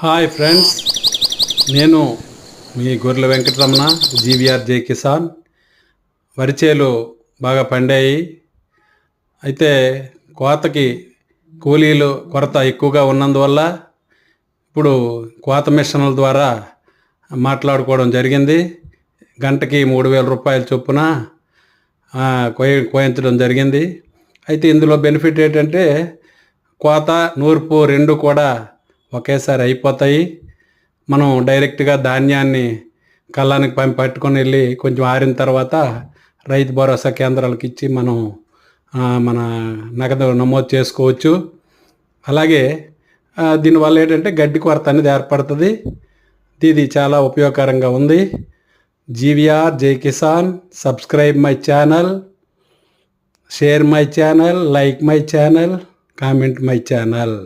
Hi friends, నేను మీ గొర్రెల Venkataramana, GVR జై కిసాన్. వరిచేలు బాగా పండాయి. అయితే కోతకి కూలీలు కొరత ఎక్కువగా ఉన్నందువల్ల ఇప్పుడు కోత మిషన్ల ద్వారా మాట్లాడుకోవడం జరిగింది. గంటకి 3,000 రూపాయల చొప్పున కోయించడం జరిగింది. అయితే ఇందులో బెనిఫిట్ ఏంటంటే కోత, నూర్పు రెండు కూడా ఒకేసారి అయిపోతాయి. మనం డైరెక్ట్గా ధాన్యాన్ని కళ్ళానికి పట్టుకొని వెళ్ళి కొంచెం ఆరిన తర్వాత రైతు భరోసా కేంద్రాలకు ఇచ్చి మనం మన నగదు నమోదు చేసుకోవచ్చు. అలాగే దీనివల్ల ఏంటంటే గడ్డి కొరత అనేది ఏర్పడుతుంది. ఇది చాలా ఉపయోగకరంగా ఉంది. జీవీఆర్ జై Kisan. Subscribe my channel, share my channel, like my channel, comment my channel.